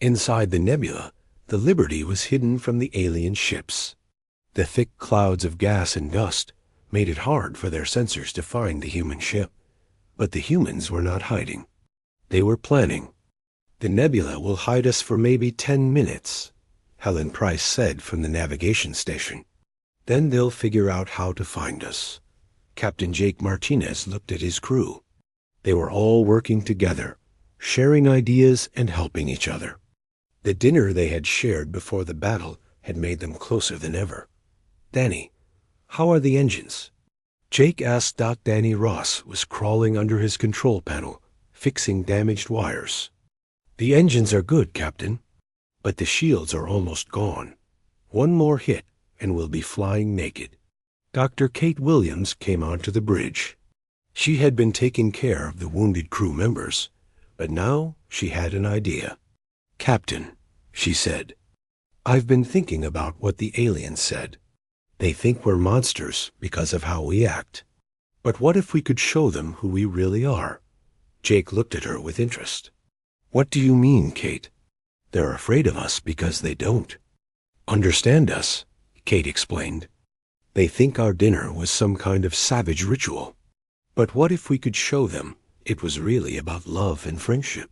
Inside the nebula, the Liberty was hidden from the alien ships. The thick clouds of gas and dust made it hard for their sensors to find the human ship. But the humans were not hiding. They were planning. "The nebula will hide us for maybe 10 minutes," Helen Price said from the navigation station. "Then they'll figure out how to find us." Captain Jake Martinez looked at his crew. They were all working together, sharing ideas and helping each other. The dinner they had shared before the battle had made them closer than ever. "Danny, how are the engines?" Jake asked. Danny Ross was crawling under his control panel, fixing damaged wires. "The engines are good, Captain, but the shields are almost gone. One more hit and we'll be flying naked." Dr. Kate Williams came onto the bridge. She had been taking care of the wounded crew members, but now she had an idea. "Captain," she said, "I've been thinking about what the aliens said. They think we're monsters because of how we act. But what if we could show them who we really are?" Jake looked at her with interest. "What do you mean, Kate?" "They're afraid of us because they don't understand us," Kate explained. "They think our dinner was some kind of savage ritual. But what if we could show them it was really about love and friendship?"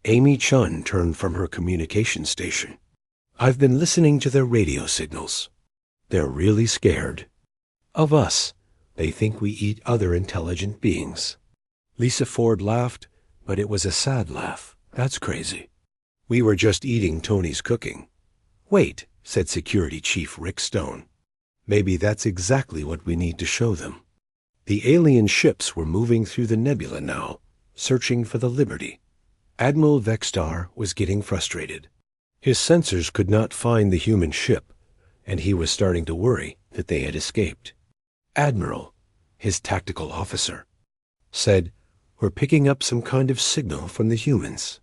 Amy Chun turned from her communication station. "I've been listening to their radio signals. They're really scared of us. They think we eat other intelligent beings." Lisa Ford laughed, but it was a sad laugh. "That's crazy. We were just eating Tony's cooking." "Wait," said Security Chief Rick Stone. "Maybe that's exactly what we need to show them." The alien ships were moving through the nebula now, searching for the Liberty. Admiral Vextar was getting frustrated. His sensors could not find the human ship, and he was starting to worry that they had escaped. "Admiral," his tactical officer said, "we're picking up some kind of signal from the humans."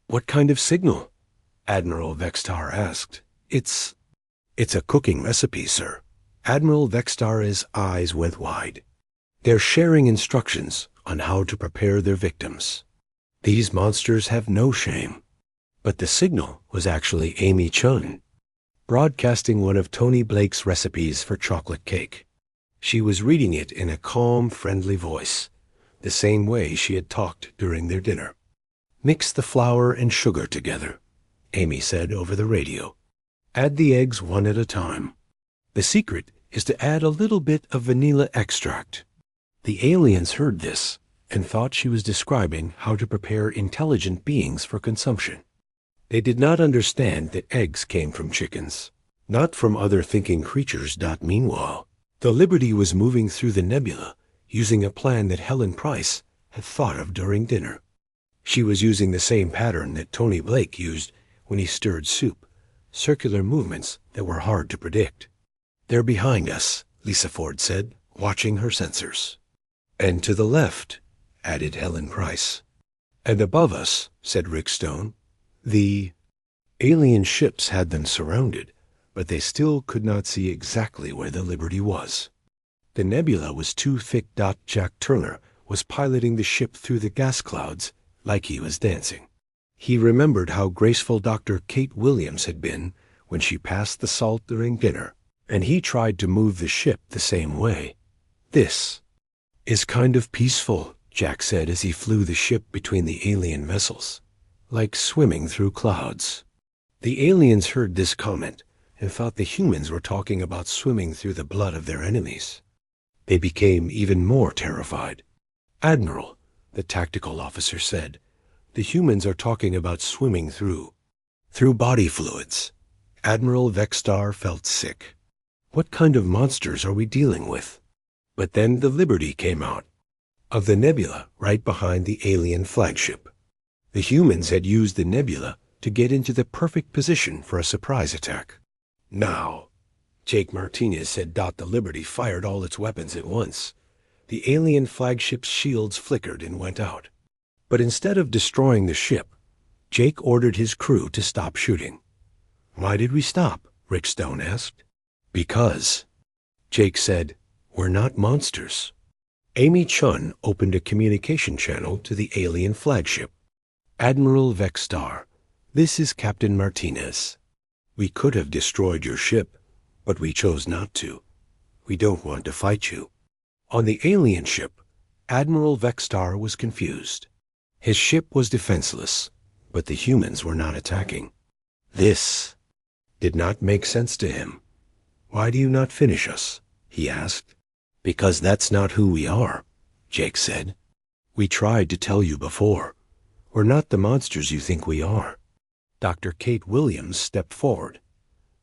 "What kind of signal?" Admiral Vextar asked. It's a cooking recipe, sir." Admiral Vextar's eyes went wide. "They're sharing instructions on how to prepare their victims. These monsters have no shame." But the signal was actually Amy Chun, broadcasting one of Tony Blake's recipes for chocolate cake. She was reading it in a calm, friendly voice, the same way she had talked during their dinner. "Mix the flour and sugar together," Amy said over the radio. "Add the eggs one at a time. The secret is to add a little bit of vanilla extract." The aliens heard this and thought she was describing how to prepare intelligent beings for consumption. They did not understand that eggs came from chickens, not from other thinking creatures. Meanwhile, the Liberty was moving through the nebula using a plan that Helen Price had thought of during dinner. She was using the same pattern that Tony Blake used when he stirred soup, circular movements that were hard to predict. "They're behind us," Lisa Ford said, watching her sensors. "And to the left," added Helen Price. "And above us," said Rick Stone. The alien ships had them surrounded, but they still could not see exactly where the Liberty was. The nebula was too thick. Jack Turner was piloting the ship through the gas clouds like he was dancing. He remembered how graceful Dr. Kate Williams had been when she passed the salt during dinner, and he tried to move the ship the same way. "This is kind of peaceful," Jack said as he flew the ship between the alien vessels, "like swimming through clouds." The aliens heard this comment and thought the humans were talking about swimming through the blood of their enemies. They became even more terrified. "Admiral," the tactical officer said, "the humans are talking about swimming through body fluids." Admiral Vextar felt sick. What kind of monsters are we dealing with? But then the Liberty came out of the nebula right behind the alien flagship. The humans had used the nebula to get into the perfect position for a surprise attack. "Now," Jake Martinez said. The Liberty fired all its weapons at once. The alien flagship's shields flickered and went out. But instead of destroying the ship, Jake ordered his crew to stop shooting. "Why did we stop?" Rick Stone asked. "Because," Jake said, "we're not monsters." Amy Chun opened a communication channel to the alien flagship. "Admiral Vextar, This is Captain Martinez. We could have destroyed your ship, but we chose not to. We don't want to fight you." On the alien ship, Admiral Vextar was confused. His ship was defenseless, but the humans were not attacking. This did not make sense to him. "Why do you not finish us?" he asked. "Because that's not who we are," Jake said. "We tried to tell you before. We're not the monsters you think we are." Dr. Kate Williams stepped forward.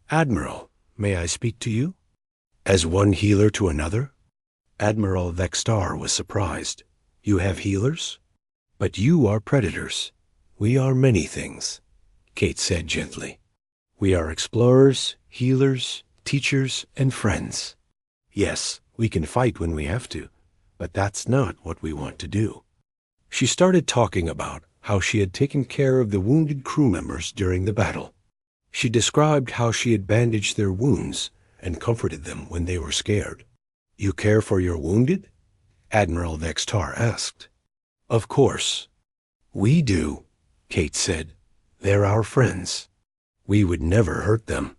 "Admiral, may I speak to you?" "As one healer to another?" Admiral Vextar was surprised. "You have healers? But you are predators. We are many things," Kate said gently. "We are explorers, healers, teachers, and friends. Yes, we can fight when we have to, but that's not what we want to do." She started talking about how she had taken care of the wounded crew members during the battle. She described how she had bandaged their wounds and comforted them when they were scared. "You care for your wounded?" Admiral Vextar asked. "Of course." "We do," Kate said. "They're our friends. We would never hurt them."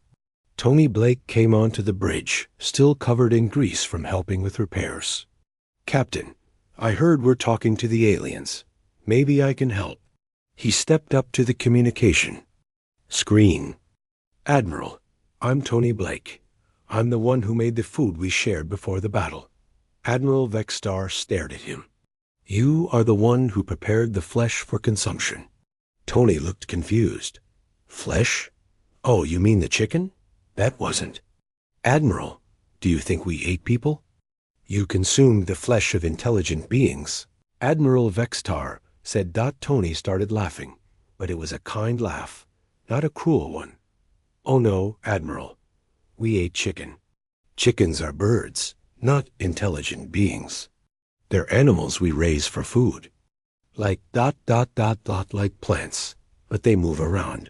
Tony Blake came onto the bridge, still covered in grease from helping with repairs. "Captain, I heard we're talking to the aliens. Maybe I can help." He stepped up to the communication screen. "Admiral, I'm Tony Blake. I'm the one who made the food we shared before the battle." Admiral Vextar stared at him. "You are the one who prepared the flesh for consumption." Tony looked confused. "Flesh? Oh, you mean the chicken? That wasn't." "Admiral, do you think we ate people?" "You consumed the flesh of intelligent beings." Admiral Vextar said. Tony started laughing, but it was a kind laugh, not a cruel one. "Oh no, Admiral. We ate chicken. Chickens are birds, not intelligent beings. They're animals we raise for food. Like like plants, but they move around."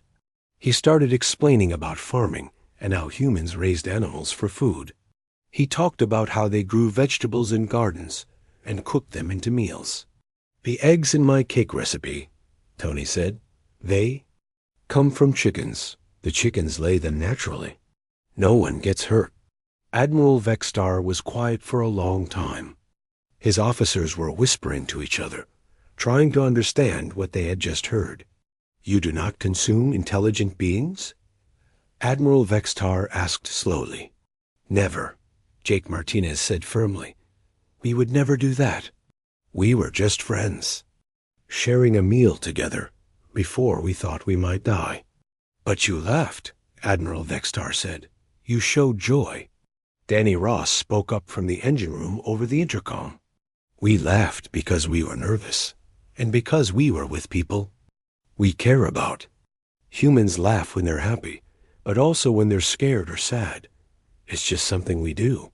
He started explaining about farming and how humans raised animals for food. He talked about how they grew vegetables in gardens and cooked them into meals. "The eggs in my cake recipe," Tony said, "they come from chickens. The chickens lay them naturally. No one gets hurt." Admiral Vextar was quiet for a long time. His officers were whispering to each other, trying to understand what they had just heard. "You do not consume intelligent beings?" Admiral Vextar asked slowly. "Never," Jake Martinez said firmly. "We would never do that. We were just friends, sharing a meal together before we thought we might die." "But you laughed," Admiral Vextar said. "You showed joy." Danny Ross spoke up from the engine room over the intercom. "We laughed because we were nervous, and because we were with people we care about. Humans laugh when they're happy, but also when they're scared or sad. It's just something we do."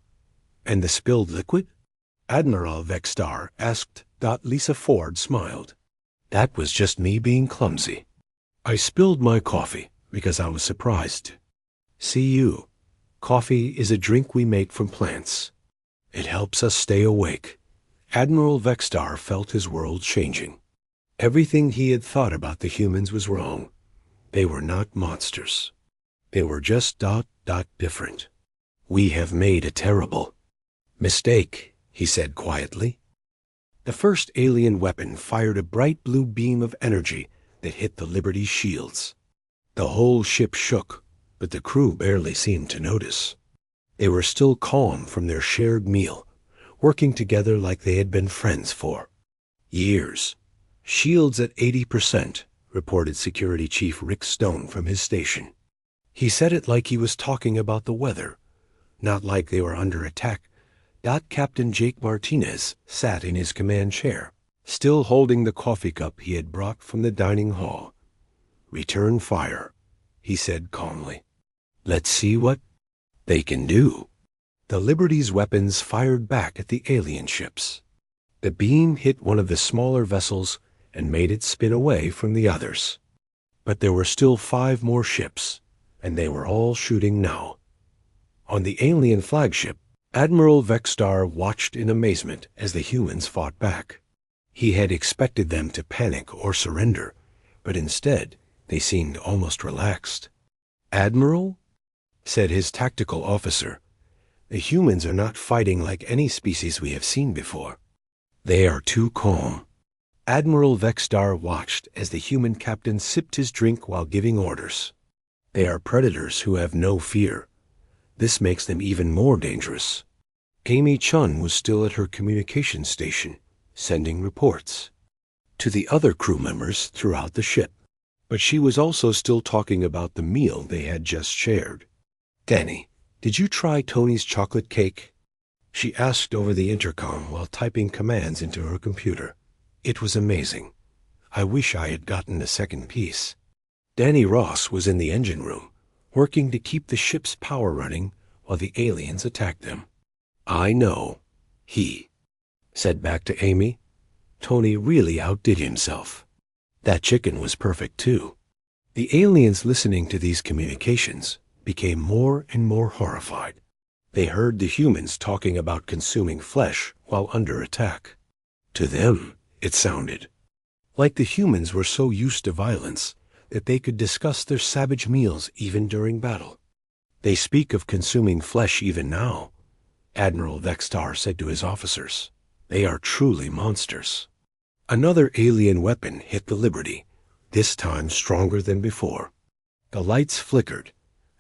"And the spilled liquid?" Admiral Vextar asked. Lisa Ford smiled. "That was just me being clumsy. I spilled my coffee because I was surprised. See you. Coffee is a drink we make from plants. It helps us stay awake." Admiral Vextar felt his world changing. Everything he had thought about the humans was wrong. They were not monsters. They were just different. "We have made a terrible mistake," he said quietly. The first alien weapon fired a bright blue beam of energy that hit the Liberty's shields. The whole ship shook, but the crew barely seemed to notice. They were still calm from their shared meal, working together like they had been friends for years. "Shields at 80%, reported Security Chief Rick Stone from his station. He said it like he was talking about the weather, not like they were under attack. Captain Jake Martinez sat in his command chair, still holding the coffee cup he had brought from the dining hall. "Return fire," he said calmly. "Let's see what they can do." The Liberty's weapons fired back at the alien ships. The beam hit one of the smaller vessels and made it spin away from the others. But there were still 5 more ships, and they were all shooting now. On the alien flagship, Admiral Vextar watched in amazement as the humans fought back. He had expected them to panic or surrender, but instead They seemed almost relaxed. "Admiral," said his tactical officer, "the humans are not fighting like any species we have seen before. They are too calm." Admiral Vexstar watched as the human captain sipped his drink while giving orders. "They are predators who have no fear. This makes them even more dangerous." Amy Chun was still at her communication station, sending reports to the other crew members throughout the ship. But she was also still talking about the meal they had just shared. "Danny, did you try Tony's chocolate cake?" she asked over the intercom while typing commands into her computer. "It was amazing. I wish I had gotten a second piece." Danny Ross was in the engine room, working to keep the ship's power running while the aliens attacked them. "I know," he said back to Amy. "Tony really outdid himself. That chicken was perfect, too." The aliens listening to these communications became more and more horrified. They heard the humans talking about consuming flesh while under attack. To them, it sounded like the humans were so used to violence that they could discuss their savage meals even during battle. "They speak of consuming flesh even now," Admiral Vexstar said to his officers. "They are truly monsters." Another alien weapon hit the Liberty, this time stronger than before. The lights flickered,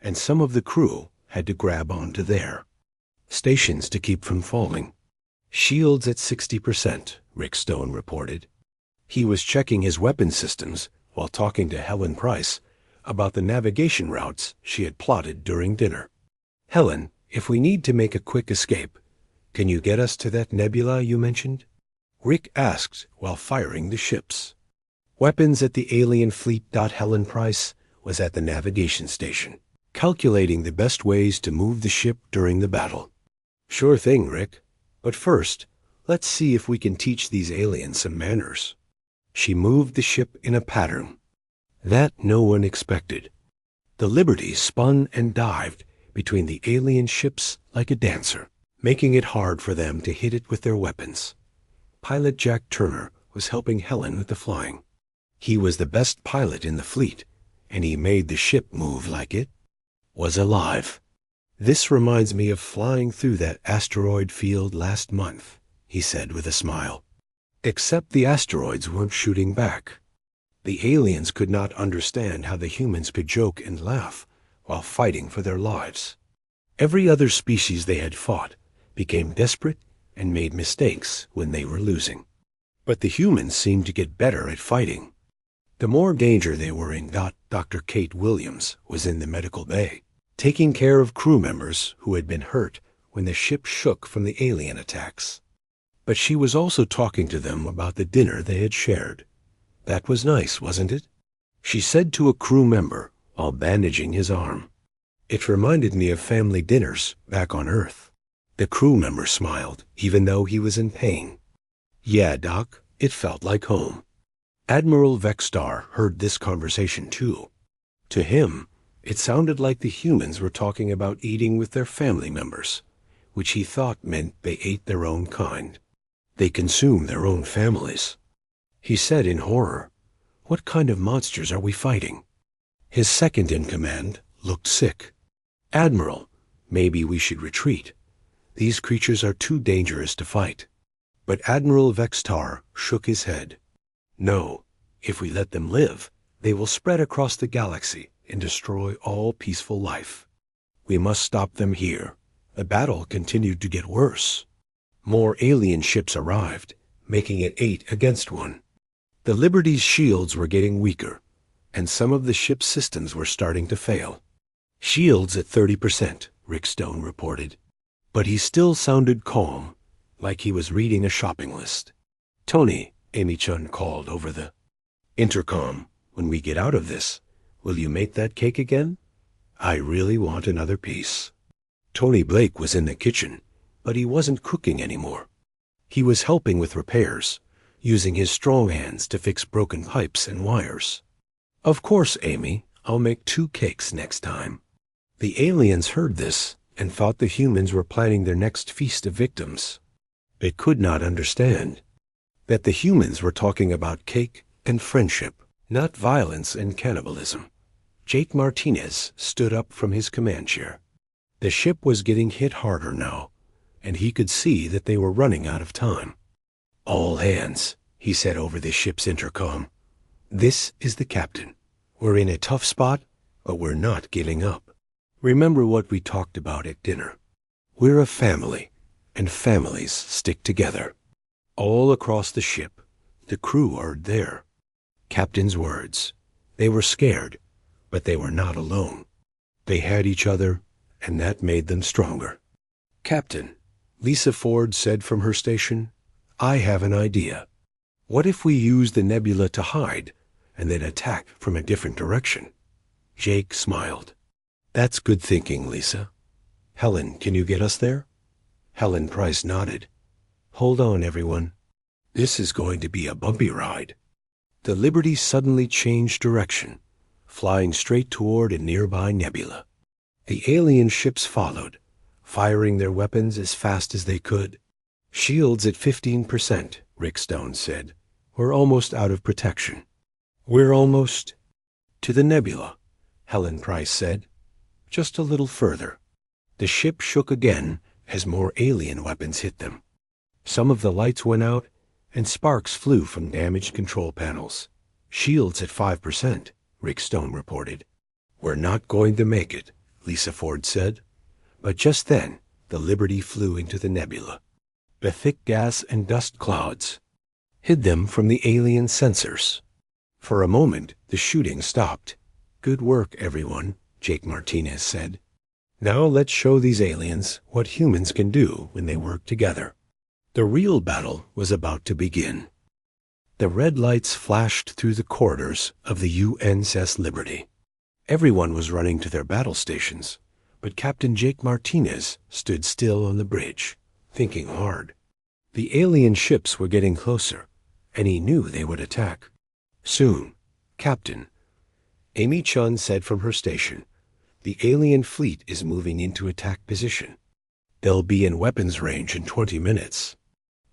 and some of the crew had to grab onto their stations to keep from falling. "Shields at 60%, Rick Stone reported. He was checking his weapon systems while talking to Helen Price about the navigation routes she had plotted during dinner. "Helen, if we need to make a quick escape, can you get us to that nebula you mentioned?" Rick asked while firing the ships. "Weapons at the alien fleet." Helen Price was at the navigation station, calculating the best ways to move the ship during the battle. "Sure thing, Rick. But first, let's see if we can teach these aliens some manners." She moved the ship in a pattern that no one expected. The Liberty spun and dived between the alien ships like a dancer, making it hard for them to hit it with their weapons. Pilot Jack Turner was helping Helen with the flying. He was the best pilot in the fleet, and he made the ship move like it was alive. "This reminds me of flying through that asteroid field last month," he said with a smile. Except the asteroids weren't shooting back. The aliens could not understand how the humans could joke and laugh while fighting for their lives. Every other species they had fought became desperate and made mistakes when they were losing. But the humans seemed to get better at fighting. The more danger they were in. Dr. Kate Williams was in the medical bay, taking care of crew members who had been hurt when the ship shook from the alien attacks. But she was also talking to them about the dinner they had shared. "That was nice, wasn't it?" she said to a crew member while bandaging his arm. "It reminded me of family dinners back on Earth." The crew member smiled, even though he was in pain. "Yeah, Doc, it felt like home." Admiral Vexstar heard this conversation too. To him, it sounded like the humans were talking about eating with their family members, which he thought meant they ate their own kind. They consumed their own families. He said in horror, "What kind of monsters are we fighting?" His second in command looked sick. "Admiral, maybe we should retreat. These creatures are too dangerous to fight." But Admiral Vexstar shook his head. "No, if we let them live, they will spread across the galaxy and destroy all peaceful life. We must stop them here." The battle continued to get worse. More alien ships arrived, making it 8 against 1. The Liberty's shields were getting weaker, and some of the ship's systems were starting to fail. "Shields at 30%, Rick Stone reported. But he still sounded calm, like he was reading a shopping list. "Tony," Amy Chun called over the intercom, "when we get out of this, will you make that cake again? I really want another piece." Tony Blake was in the kitchen, but he wasn't cooking anymore. He was helping with repairs, using his strong hands to fix broken pipes and wires. "Of course, Amy, I'll make 2 cakes next time." The aliens heard this and thought the humans were planning their next feast of victims. They could not understand that the humans were talking about cake and friendship. not violence and cannibalism. Jake Martinez stood up from his command chair. The ship was getting hit harder now, and he could see that they were running out of time. "All hands," he said over the ship's intercom. "This is the captain. We're in a tough spot, but we're not giving up. Remember what we talked about at dinner. We're a family, and families stick together." All across the ship, the crew heard their captain's words. They were scared, but they were not alone. They had each other, and that made them stronger. "Captain," Lisa Ford said from her station, "I have an idea. What if we use the nebula to hide and then attack from a different direction?" Jake smiled. "That's good thinking, Lisa. Helen, can you get us there?" Helen Price nodded. "Hold on, everyone. This is going to be a bumpy ride." The Liberty suddenly changed direction, flying straight toward a nearby nebula. The alien ships followed, firing their weapons as fast as they could. "Shields at 15%, Rick Stone said. "We're almost out of protection." "We're almost to the nebula," Helen Price said. "Just a little further." The ship shook again as more alien weapons hit them. Some of the lights went out, and sparks flew from damaged control panels. "Shields at 5%, Rick Stone reported. "We're not going to make it," Lisa Ford said. But just then, the Liberty flew into the nebula. The thick gas and dust clouds hid them from the alien sensors. For a moment, the shooting stopped. "Good work, everyone," Jake Martinez said. "Now let's show these aliens what humans can do when they work together." The real battle was about to begin. The red lights flashed through the corridors of the USS Liberty. Everyone was running to their battle stations, but Captain Jake Martinez stood still on the bridge, thinking hard. The alien ships were getting closer, and he knew they would attack. "Soon, Captain," Amy Chun said from her station, "the alien fleet is moving into attack position. They'll be in weapons range in 20 minutes.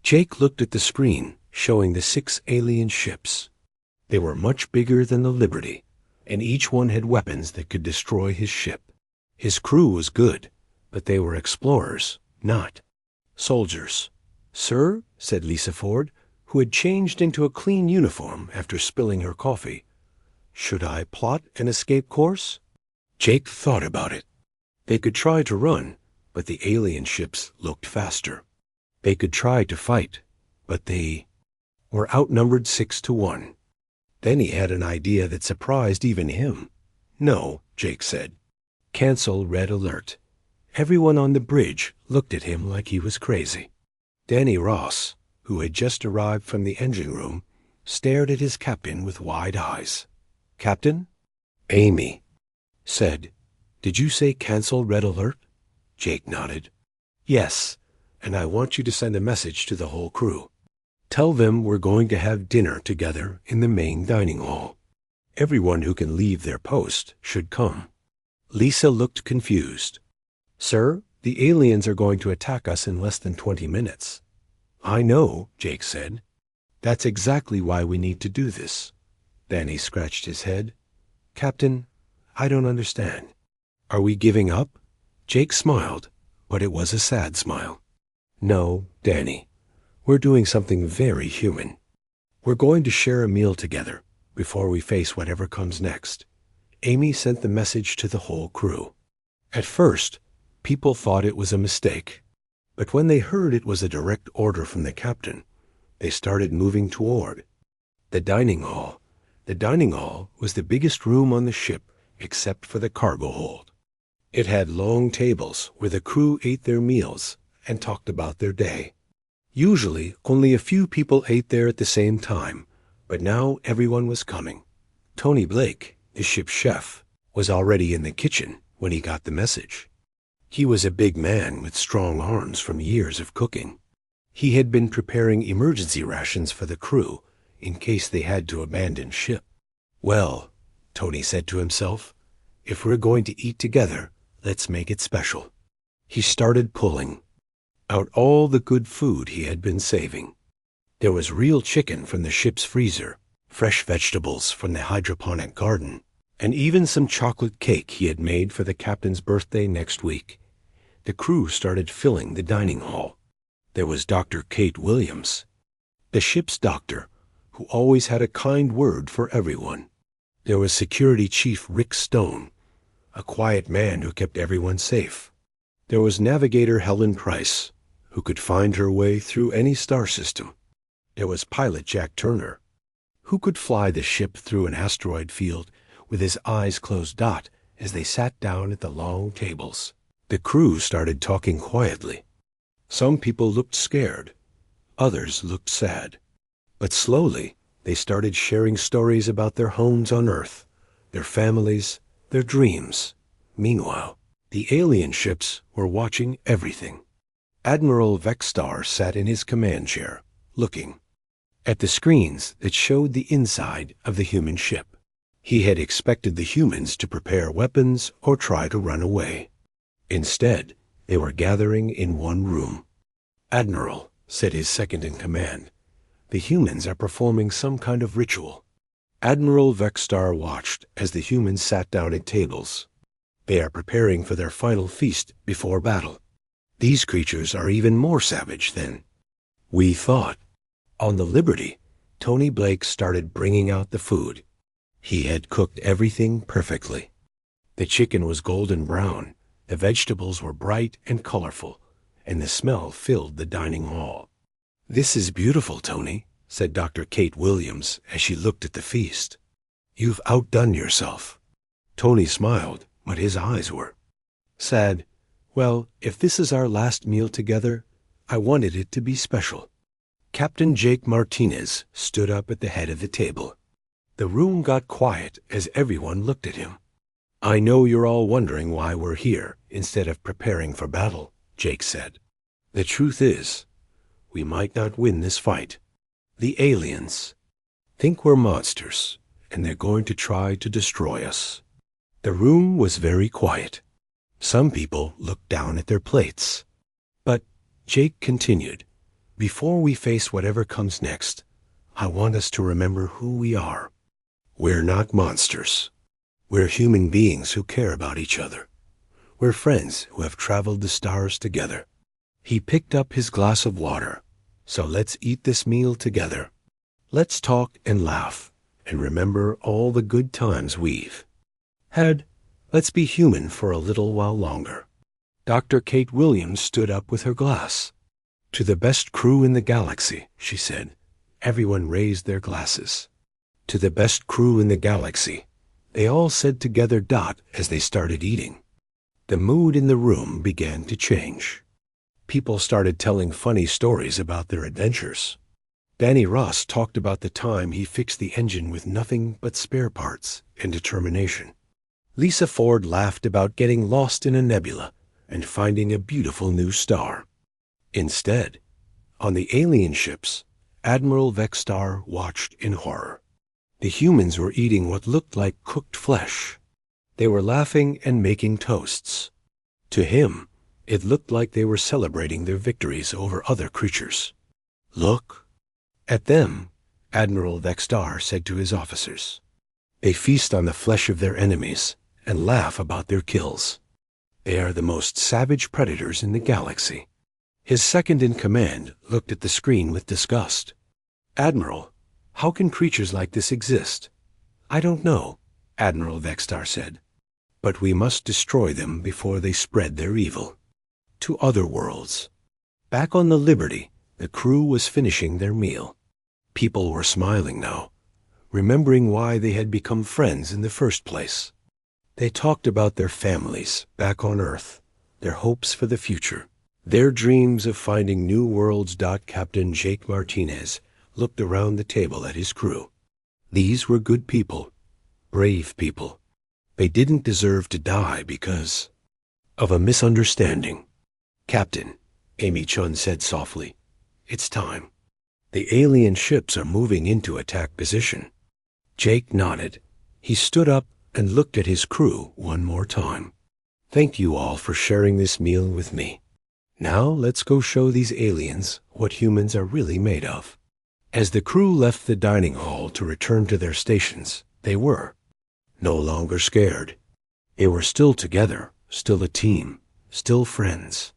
Jake looked at the screen, showing the 6 alien ships. They were much bigger than the Liberty, and each one had weapons that could destroy his ship. His crew was good, but they were explorers, not soldiers. "Sir," said Lisa Ford, who had changed into a clean uniform after spilling her coffee, "should I plot an escape course?" Jake thought about it. They could try to run, but the alien ships looked faster. They could try to fight, but they were outnumbered 6-1. Then he had an idea that surprised even him. "No," Jake said. "Cancel red alert." Everyone on the bridge looked at him like he was crazy. Danny Ross, who had just arrived from the engine room, stared at his captain with wide eyes. "Captain?" Amy said, "Did you say cancel red alert?" Jake nodded. "Yes, and I want you to send a message to the whole crew. Tell them we're going to have dinner together in the main dining hall. Everyone who can leave their post should come." Lisa looked confused. "Sir, the aliens are going to attack us in less than 20 minutes. "I know," Jake said. "That's exactly why we need to do this." Danny scratched his head. "Captain, I don't understand. Are we giving up?" Jake smiled, but it was a sad smile. "No, Danny. We're doing something very human. We're going to share a meal together before we face whatever comes next." Amy sent the message to the whole crew. At first, people thought it was a mistake, but when they heard it was a direct order from the captain, they started moving toward the dining hall. The dining hall was the biggest room on the ship except for the cargo hold. It had long tables where the crew ate their meals and talked about their day. Usually, only a few people ate there at the same time, but now everyone was coming. Tony Blake, the ship's chef, was already in the kitchen when he got the message. He was a big man with strong arms from years of cooking. He had been preparing emergency rations for the crew in case they had to abandon ship. "Well," Tony said to himself, "if we're going to eat together, let's make it special." He started pulling out all the good food he had been saving. There was real chicken from the ship's freezer, fresh vegetables from the hydroponic garden, and even some chocolate cake he had made for the captain's birthday next week. The crew started filling the dining hall. There was Dr. Kate Williams, the ship's doctor, who always had a kind word for everyone. There was Security Chief Rick Stone, a quiet man who kept everyone safe. There was Navigator Helen Price, who could find her way through any star system. There was Pilot Jack Turner, who could fly the ship through an asteroid field with his eyes closed as they sat down at the long tables. The crew started talking quietly. Some people looked scared. Others looked sad. But slowly, they started sharing stories about their homes on Earth, their families, their dreams. Meanwhile, the alien ships were watching everything. Admiral Vexstar sat in his command chair, looking at the screens that showed the inside of the human ship. He had expected the humans to prepare weapons or try to run away. Instead, they were gathering in one room. "Admiral," said his second-in-command, "the humans are performing some kind of ritual." Admiral Vexstar watched as the humans sat down at tables. "They are preparing for their final feast before battle. These creatures are even more savage than we thought." On the Liberty, Tony Blake started bringing out the food. He had cooked everything perfectly. The chicken was golden brown, the vegetables were bright and colorful, and the smell filled the dining hall. "This is beautiful, Tony," said Dr. Kate Williams as she looked at the feast. "You've outdone yourself." Tony smiled, but his eyes were sad. "Well, if this is our last meal together, I wanted it to be special." Captain Jake Martinez stood up at the head of the table. The room got quiet as everyone looked at him. "I know you're all wondering why we're here instead of preparing for battle," Jake said. "The truth is, we might not win this fight. The aliens think we're monsters, and they're going to try to destroy us." The room was very quiet. Some people looked down at their plates. But Jake continued, "Before we face whatever comes next, I want us to remember who we are. We're not monsters. We're human beings who care about each other. We're friends who have traveled the stars together." He picked up his glass of water. "So let's eat this meal together. Let's talk and laugh and remember all the good times we've had. Let's be human for a little while longer." Dr. Kate Williams stood up with her glass. "To the best crew in the galaxy," she said. Everyone raised their glasses. "To the best crew in the galaxy," they all said together as they started eating. The mood in the room began to change. People started telling funny stories about their adventures. Danny Ross talked about the time he fixed the engine with nothing but spare parts and determination. Lisa Ford laughed about getting lost in a nebula and finding a beautiful new star. Instead, on the alien ships, Admiral Vexstar watched in horror. The humans were eating what looked like cooked flesh. They were laughing and making toasts. To him, it looked like they were celebrating their victories over other creatures. "Look at them," Admiral Vexstar said to his officers. "They feast on the flesh of their enemies and laugh about their kills. They are the most savage predators in the galaxy." His second-in-command looked at the screen with disgust. "Admiral, how can creatures like this exist?" "I don't know," Admiral Vexstar said. "But we must destroy them before they spread their evil to other worlds." Back on the Liberty, the crew was finishing their meal. People were smiling now, remembering why they had become friends in the first place. They talked about their families back on Earth, their hopes for the future, their dreams of finding new worlds. Captain Jake Martinez looked around the table at his crew. These were good people, brave people. They didn't deserve to die because of a misunderstanding. "Captain," Amy Chun said softly, "it's time. The alien ships are moving into attack position." Jake nodded. He stood up and looked at his crew one more time. "Thank you all for sharing this meal with me. Now let's go show these aliens what humans are really made of." As the crew left the dining hall to return to their stations, they were no longer scared. They were still together, still a team, still friends.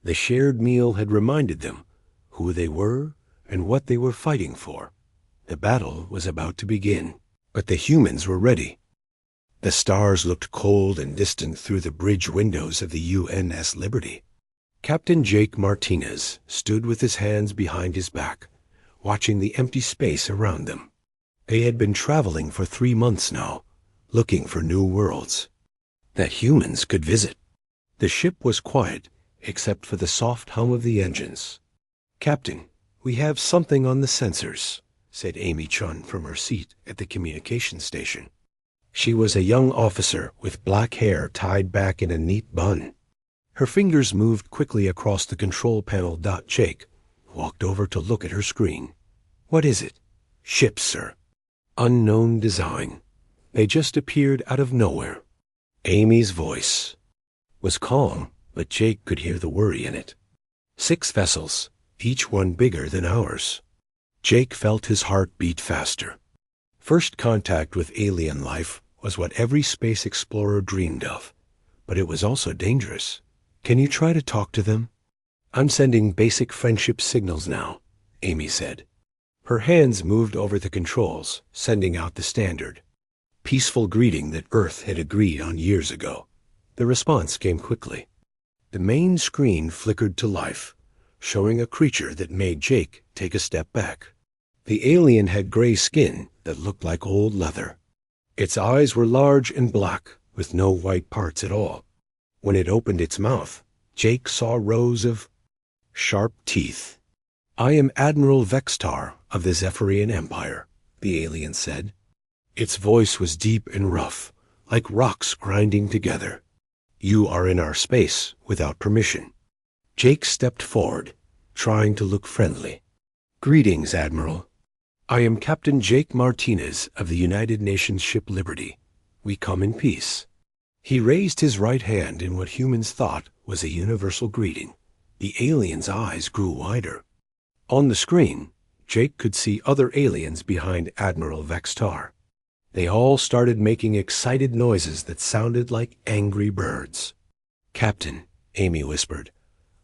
The shared meal had reminded them who they were and what they were fighting for. The battle was about to begin, but the humans were ready. The stars looked cold and distant through the bridge windows of the UNS Liberty. Captain Jake Martinez stood with his hands behind his back, watching the empty space around them. They had been traveling for 3 months now, looking for new worlds that humans could visit. The ship was quiet, except for the soft hum of the engines. "Captain, we have something on the sensors," said Amy Chun from her seat at the communication station. She was a young officer with black hair tied back in a neat bun. Her fingers moved quickly across the control panel. Jake walked over to look at her screen. "What is it?" "Ships, sir. Unknown design. They just appeared out of nowhere." Amy's voice was calm, but Jake could hear the worry in it. 6 vessels, each one bigger than ours. Jake felt his heart beat faster. First contact with alien life was what every space explorer dreamed of, but it was also dangerous. "Can you try to talk to them?" "I'm sending basic friendship signals now," Amy said. Her hands moved over the controls, sending out the standard peaceful greeting that Earth had agreed on years ago. The response came quickly. The main screen flickered to life, showing a creature that made Jake take a step back. The alien had gray skin that looked like old leather. Its eyes were large and black, with no white parts at all. When it opened its mouth, Jake saw rows of sharp teeth. "I am Admiral Vextar of the Zephyrian Empire," the alien said. Its voice was deep and rough, like rocks grinding together. "You are in our space without permission." Jake stepped forward, trying to look friendly. "Greetings, Admiral. I am Captain Jake Martinez of the United Nations ship Liberty. We come in peace." He raised his right hand in what humans thought was a universal greeting. The alien's eyes grew wider. On the screen, Jake could see other aliens behind Admiral Vextar. They all started making excited noises that sounded like angry birds. "Captain," Amy whispered,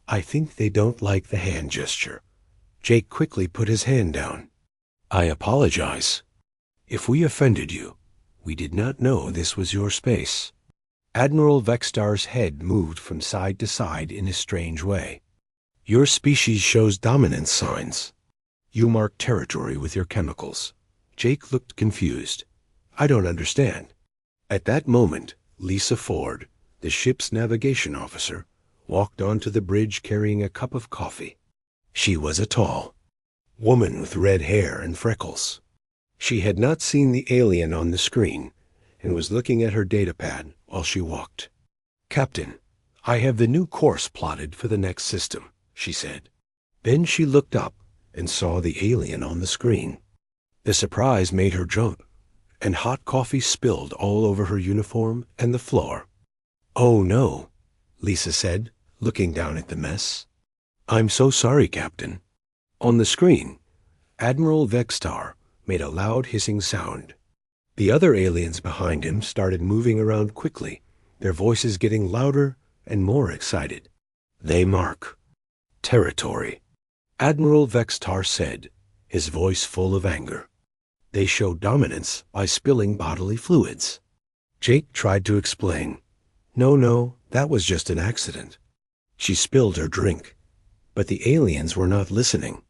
"I think they don't like the hand gesture." Jake quickly put his hand down. "I apologize. If we offended you, we did not know this was your space." Admiral Vextar's head moved from side to side in a strange way. "Your species shows dominance signs. You mark territory with your chemicals." Jake looked confused. "I don't understand." At that moment, Lisa Ford, the ship's navigation officer, walked onto the bridge carrying a cup of coffee. She was a tall woman with red hair and freckles. She had not seen the alien on the screen and was looking at her datapad while she walked. "Captain, I have the new course plotted for the next system," she said. Then she looked up and saw the alien on the screen. The surprise made her jump, and hot coffee spilled all over her uniform and the floor. "Oh no," Lisa said, looking down at the mess. "I'm so sorry, Captain." On the screen, Admiral Vextar made a loud hissing sound. The other aliens behind him started moving around quickly, their voices getting louder and more excited. "They mark territory," Admiral Vextar said, his voice full of anger. "They show dominance by spilling bodily fluids." Jake tried to explain. No, that was just an accident." She spilled her drink, but the aliens were not listening.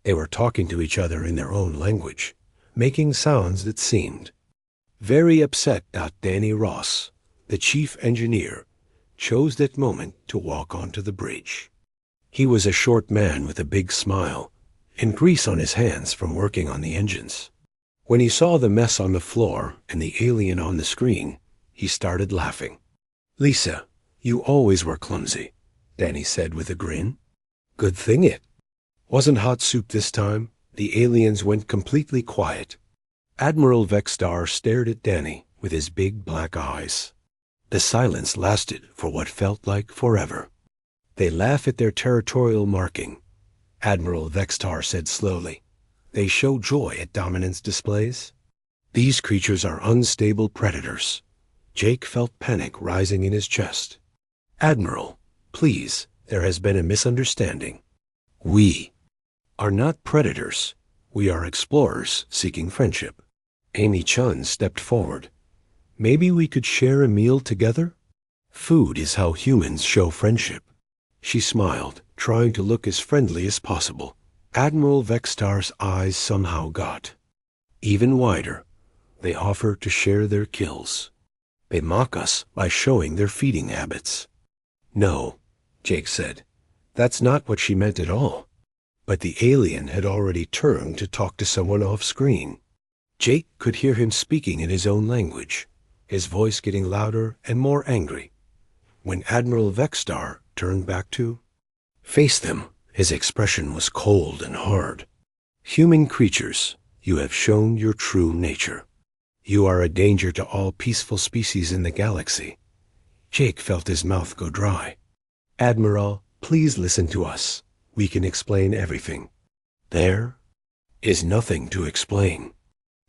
They were talking to each other in their own language, making sounds that seemed very upset. Danny Ross, the chief engineer, chose that moment to walk onto the bridge. He was a short man with a big smile and grease on his hands from working on the engines. When he saw the mess on the floor and the alien on the screen, he started laughing. "Lisa, you always were clumsy," Danny said with a grin. "Good thing it wasn't hot soup this time." The aliens went completely quiet. Admiral Vextar stared at Danny with his big black eyes. The silence lasted for what felt like forever. "They laugh at their territorial marking," Admiral Vextar said slowly. They show joy at dominance displays. These creatures are unstable predators. Jake felt panic rising in his chest. Admiral, please, there has been a misunderstanding. We are not predators. We are explorers seeking friendship. Amy Chun stepped forward. Maybe we could share a meal together? Food is how humans show friendship. She smiled, trying to look as friendly as possible. Admiral Vextar's eyes somehow got even wider. They offer to share their kills. They mock us by showing their feeding habits. No, Jake said. That's not what she meant at all. But the alien had already turned to talk to someone off-screen. Jake could hear him speaking in his own language, his voice getting louder and more angry. When Admiral Vextar turned back to face them, his expression was cold and hard. Human creatures, you have shown your true nature. You are a danger to all peaceful species in the galaxy. Jake felt his mouth go dry. Admiral, please listen to us. We can explain everything. There is nothing to explain.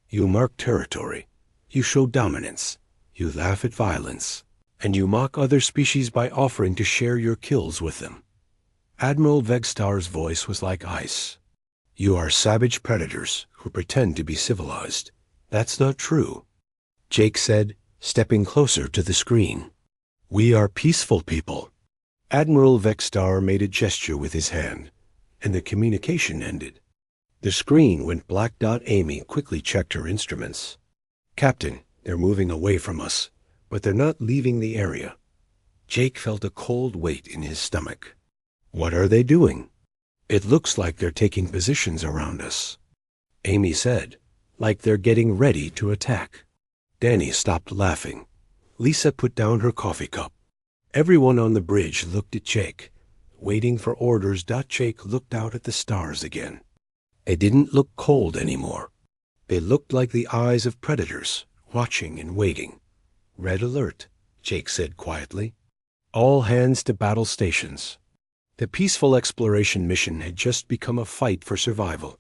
You mark territory. You show dominance. You laugh at violence. And you mock other species by offering to share your kills with them. Admiral Vegstar's voice was like ice. You are savage predators who pretend to be civilized. That's not true, Jake said, stepping closer to the screen. We are peaceful people. Admiral Vextar made a gesture with his hand, and the communication ended. The screen went black. Amy quickly checked her instruments. Captain, they're moving away from us, but they're not leaving the area. Jake felt a cold weight in his stomach. What are they doing? It looks like they're taking positions around us, Amy said, like they're getting ready to attack. Danny stopped laughing. Lisa put down her coffee cup. Everyone on the bridge looked at Jake, waiting for orders. Jake looked out at the stars again. They didn't look cold anymore. They looked like the eyes of predators, watching and waiting. Red alert, Jake said quietly. All hands to battle stations. The peaceful exploration mission had just become a fight for survival,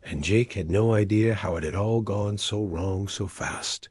and Jake had no idea how it had all gone so wrong so fast.